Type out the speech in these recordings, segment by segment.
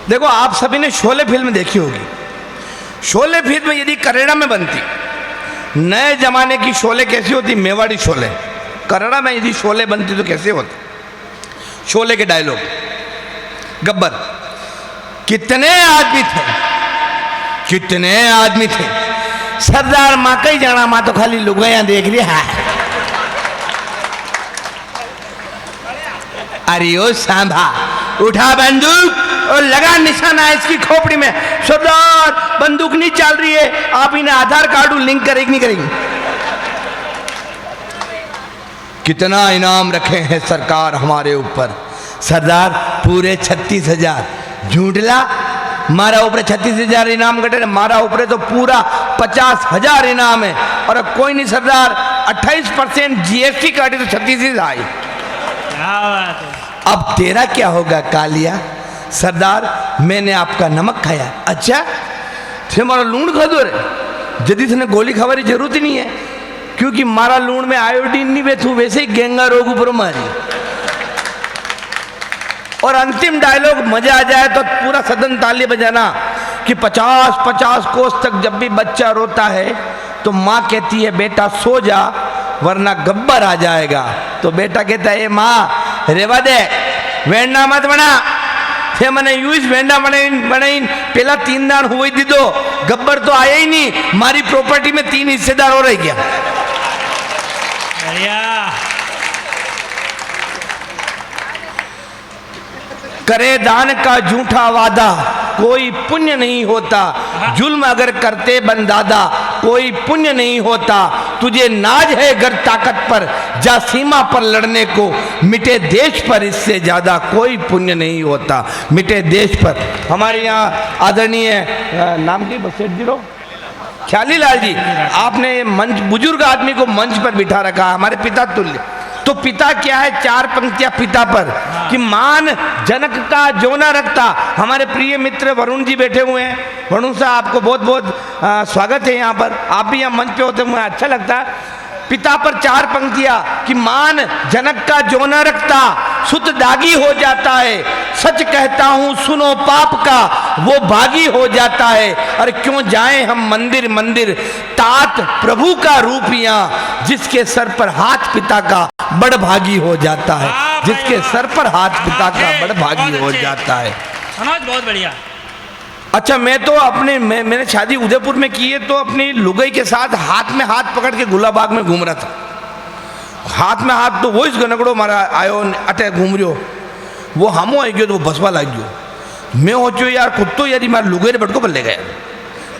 देखो, आप सभी ने शोले फिल्म देखी होगी। शोले फिल्म यदि कन्नड़ा में बनती, नए जमाने की शोले कैसी होती, मेवाड़ी शोले, कन्नड़ा में यदि शोले बनती तो कैसे होती? शोले के डायलॉग, गब्बर, कितने आदमी थे, कितने आदमी थे, सरदार माँ कहीं जाना, माँ तो खाली लुगाइयां देख रही है। अरे ओ सांभा, उठा बंदूक और लगा निशाना इसकी खोपड़ी में। सरदार, बंदूक नहीं चल रही है, आप इन्हें आधार कार्ड लिंक करेगी नहीं करेगी? कितना इनाम रखे हैं सरकार हमारे ऊपर? सरदार, पूरे 36,000। झूठला, मारा ऊपर 36,000 इनाम कटे, मारा ऊपर तो पूरा 50,000 इनाम है। और कोई नहीं सरदार, 28% GST काटे तो 36,000 आई। अब तेरा क्या होगा कालिया? सरदार, मैंने आपका नमक खाया। अच्छा, थे मारा लूण खा दो रे, जदी थे गोली खावारी जरूरत ही नहीं है, क्योंकि मारा लूण में आयोडीन नहीं बेथू, वैसे ही गेंगा रोग ऊपर मारी। और अंतिम डायलॉग मजा आ जाए तो पूरा सदन ताली बजाना कि 50-50 कोस तक जब भी बच्चा रोता है तो माँ कहती है बेटा सो जा वरना गब्बर आ जाएगा। तो बेटा कहता है माँ रेवा दे, वेंडा मत बना, थे मैंने यूज वेंडा बनाई पहला 3 दान हुई दी दो, गब्बर तो आया ही नहीं, मारी प्रॉपर्टी में 3 हिस्सेदार हो रह गया। करे दान का झूठा वादा कोई पुण्य नहीं होता, जुल्म अगर करते बंदादा कोई पुण्य नहीं होता। तुझे नाज है गर ताकत पर, जा सीमा पर लड़ने को, मिटे देश पर इससे ज्यादा कोई पुण्य नहीं होता, मिटे देश पर। हमारे यहाँ आदरणीय नाम की सेठ जी लोग, ख्याली लाल जी, आपने मंच, बुजुर्ग आदमी को मंच पर बिठा रखा, हमारे पिता तुल्य। तो पिता क्या है, 4 पंक्तियां पिता पर कि मान जनक का जो न रखता। हमारे प्रिय मित्र वरुण जी बैठे हुए हैं, वरुण साहब आपको बहुत बहुत स्वागत है यहाँ पर, आप भी यहाँ मंच पे होते मुझे अच्छा लगता है। पिता पर 4 पंक्तियां कि मान जनक का जो न रखता, सुत दागी हो जाता है, सच कहता हूँ सुनो पाप का वो भागी हो जाता है। और क्यों जाएं हम मंदिर मंदिर, तात प्रभु का रूपियां, जिसके सर पर हाथ पिता का बड़ भागी हो जाता है, जिसके सर पर हाथ पिता का बड़ भागी हो जाता है। बहुत बढ़िया। अच्छा, मैं तो मैंने शादी उदयपुर में की है, तो अपनी लुगाई के साथ हाथ में हाथ पकड़ के गुलाबाग में घूम रहा था। हाथ में हाथ तो वो इस गनगड़ो मारा आयो अटे घूम रहो, वो हम आई गयो तो वो बसवा लग गयो। मैं हो चो यार कुत्तो यदि मारे लुगाई बटको पर ले गया,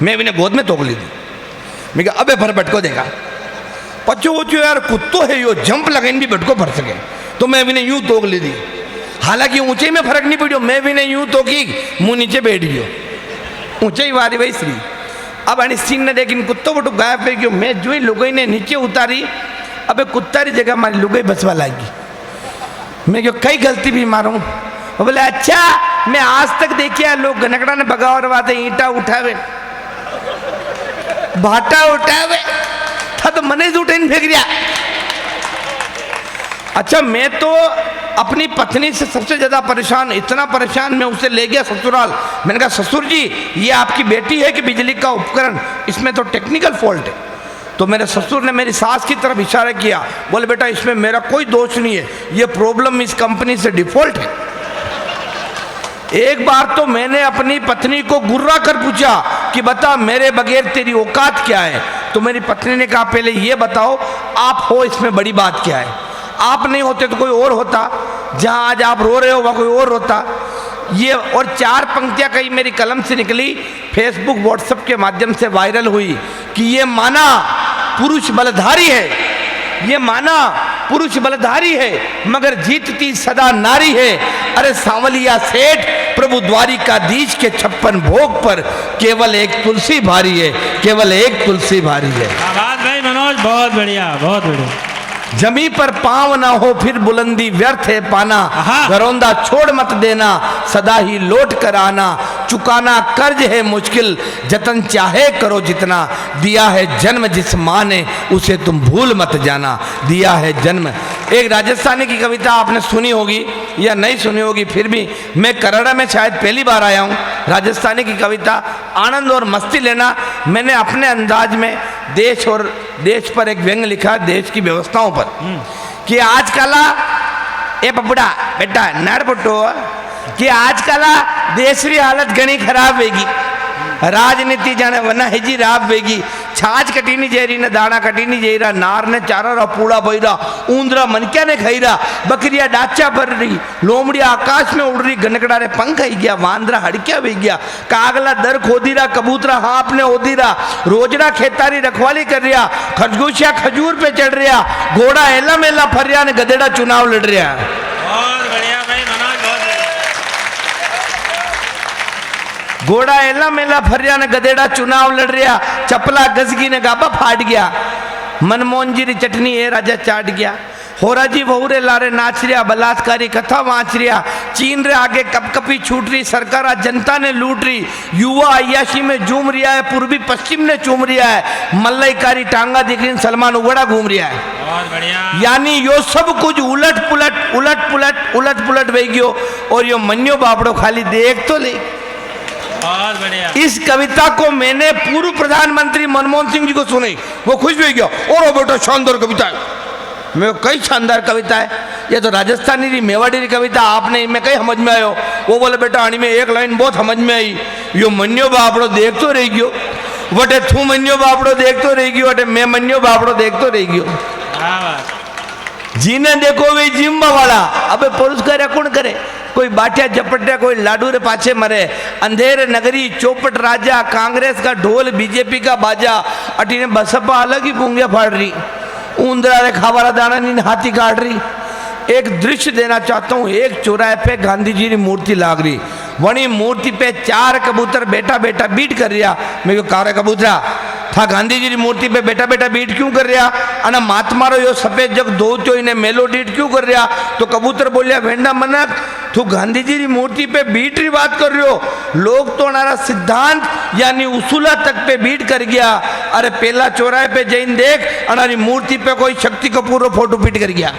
मैं भी गोद में तोक ली थी। मैं कहा अबे भर बटको देगा, पचो हो चो यार कुत्तो है यो, जंप लगाइन भी बटको भर सके, तो मैं भी ने यूं तोक ली थी। हालांकि ऊंचाई में फर्क नहीं पड़ो, मैं भी ने यूं तोकी, मुंह नीचे बैठ गयो, ऊंचाई वारी वही श्री। अब अने सीन ने देखिन कुत्तो बटो गायब हो गयो। मैं जो ही लुगाई ने नीचे उतारी, अबे कुत्ता री जगह हमारी लुगाई बसवा लागी। मैं क्यों कई गलती भी मारूं? वो बोले अच्छा, मैं आज तक देखिए लोग गनकड़ा ने भगावर वाते ईंटा उठावे, भाटा उठावे था तो मने उठे फेंक दिया। अच्छा, मैं तो अपनी पत्नी से सबसे ज्यादा परेशान, इतना परेशान, मैं उसे ले गया ससुराल। मैंने कहा ससुर जी ये आपकी बेटी है कि बिजली का उपकरण, इसमें तो टेक्निकल फॉल्ट है। तो मेरे ससुर ने मेरी सास की तरफ इशारा किया, बोले बेटा इसमें मेरा कोई दोष नहीं है, ये प्रॉब्लम इस कंपनी से डिफॉल्ट है। एक बार तो मैंने अपनी पत्नी को गुर्रा कर पूछा कि बता मेरे बगैर तेरी औकात क्या है? तो मेरी पत्नी ने कहा पहले ये बताओ आप हो, इसमें बड़ी बात क्या है? आप नहीं होते तो कोई और होता, जहां आज आप रो रहे हो वहां कोई और होता। ये और 4 पंक्तियां कहीं मेरी कलम से निकली, फेसबुक व्हाट्सएप के माध्यम से वायरल हुई कि ये माना पुरुष बलधारी है, ये माना पुरुष बलधारी है मगर जीतती सदा नारी है। अरे सांवलिया सेठ प्रभु द्वारिकाधीश के 56 भोग पर केवल एक तुलसी भारी है, केवल एक तुलसी भारी है। आवाज भाई मनोज, बहुत बढ़िया, बहुत बढ़िया। जमी पर पांव ना हो फिर बुलंदी व्यर्थ है पाना, घरौंदा छोड़ मत देना सदा ही लौट कर आना, चुकाना कर्ज है मुश्किल जतन चाहे करो जितना, दिया है जन्म जिस माँ ने उसे तुम भूल मत जाना, दिया है जन्म एक राजस्थानी की कविता आपने सुनी होगी या नहीं सुनी होगी, फिर भी मैं कन्नड़ा में शायद पहली बार आया हूँ। राजस्थानी की कविता आनंद और मस्ती लेना। मैंने अपने अंदाज में देश और देश पर एक व्यंग लिखा, देश की व्यवस्थाओं पर, कि आजकल ए बबुड़ा बेटा नड़ पुट्टो कि आजकल देश की हालत घनी खराब होगी, राजनीति जाने वना हिजी राब वेगी, छाछ कटीनी जेरी ने दाना कटीनी जेरा, नार ने चारा रा पूड़ा बईरा, ऊंदरा मनक्या ने खाई रहा, बकरिया डाचा भर रही, लोमड़िया आकाश में उड़ रही, गनकड़ा रे पंख आई गया, वांदरा हड़किया वे गया, कागला दर खोदी रहा, कबूतरा हाँप ने ओदी रहा, रोजड़ा खेतारी रखवाली कर रिया, खरगोशिया खजूर पे चढ़ रिया, घोड़ा एला मेला फर रिया ने गधेड़ा चुनाव लड़ रिया। बहुत बढ़िया भाई मनोज, बहुत बढ़िया। घोड़ा एला मेला फरिया ने गधेड़ा चुनाव लड़ रहा, चपला गजगी ने गाबा फाट गया, मनमोहन जी री चटनी ए राजा चाट गया, होरा जी बहुरे लारे नाच रिया, बलात्कारी कथा वाँच रिया, चीन रे आगे कपकपी छूट रही, सरकार जनता ने लूट रही, युवा अयाशी में झूम रिया है, पूर्वी पश्चिम ने चूम रिया है, मल्लईकारी टांगा दिख रही, सलमान उगड़ा घूम रिया है। बहुत बढ़िया। यानी यो सब कुछ उलट पुलट वही गयो, और यो मन्यो बापड़ो खाली देख तो ले। बहुत बढ़िया। इस कविता को मैंने पूर्व प्रधानमंत्री मनमोहन सिंह जी को सुनी, वो खुश भी गया, और बेटा शानदार कविता है। मैं कई शानदार कविता है, ये तो राजस्थानी री मेवाड़ी री कविता आपने इनमें कई समझ में आयो। वो बोले बेटा आनी में एक लाइन बहुत समझ में आई, यो मन्यो बापड़ो देख तो रही गयो, वटे थू मन्यो बापड़ो देख तो रही गयो, वटे मैं मन्यो बापड़ो देख तो रही गयो। जीने देखो वे जिम्बा वाला, अबे पुरस्कार कौन करे, कोई बाटिया झपटिया कोई लाडू रे पाछे मरे, अंधेरे नगरी चौपट राजा, कांग्रेस का ढोल बीजेपी का बाजा, अटीने बसपा अलग ही पुंगिया फाड़ रही, ऊंदरा रे खावारा दाना नीन हाथी काट रही। एक दृश्य देना चाहता हूँ, एक चौराहे पे गांधी जी की मूर्ति लाग रही, वनी मूर्ति पे 4 कबूतर बेटा बेटा बीट कर रिया। मैं क्यों कारे कबूतरा था गांधी जी की मूर्ति पे बेटा बेटा बीट क्यों कर रहा, अना महात्मा रो यो सफेद जग दो चो इन्हें मेलो डीट क्यों कर रहा। तो कबूतर बोलिया वेंडा मनक तू गांधी जी की मूर्ति पे बीट री बात कर रहे हो, लोग तो हमारा सिद्धांत यानी उसूला तक पे बीट कर गया। अरे पहला चौराहे पे जैन देख, हमारी मूर्ति पे कोई शक्ति कपूर रो फोटो फिट कर गया।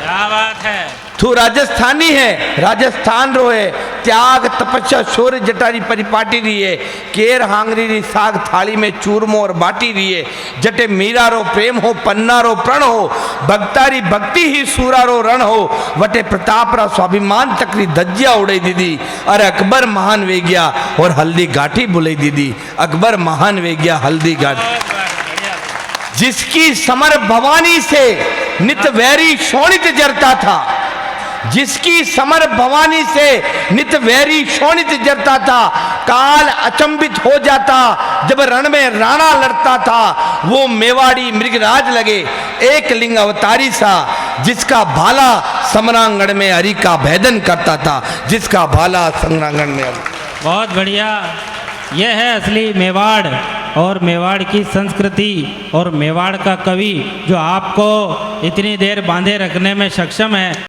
क्या बात है। तू राजस्थानी है, राजस्थान रो है, त्याग तपस्या शौर्य जटारी परिपाटी रही है, केर हांगरी री साग थाली में चूरमो और बाटी रही है, जटे मीरा रो प्रेम हो पन्ना रो प्रण हो, भक्तारी भक्ति ही सूरा रो रण हो, वटे प्रताप रा स्वाभिमान तकरी धज्जिया उड़े दीदी। अरे अकबर महान वे गया और हल्दी गाठी बुलाई दीदी, अकबर महान वे गया हल्दी गाठी। जिसकी समर भवानी से नित वैरी शोणित जरता था, जिसकी समर भवानी से नित वैरी शोणित जरता था, काल अचंबित हो जाता जब रण में राणा लड़ता था, वो मेवाड़ी मृगराज लगे एक लिंग अवतारी सा, जिसका भाला समरांगण में हरि का भेदन करता था, जिसका भाला समरांगण में। बहुत बढ़िया। यह है असली मेवाड़ और मेवाड़ की संस्कृति और मेवाड़ का कवि जो आपको इतनी देर बांधे रखने में सक्षम है।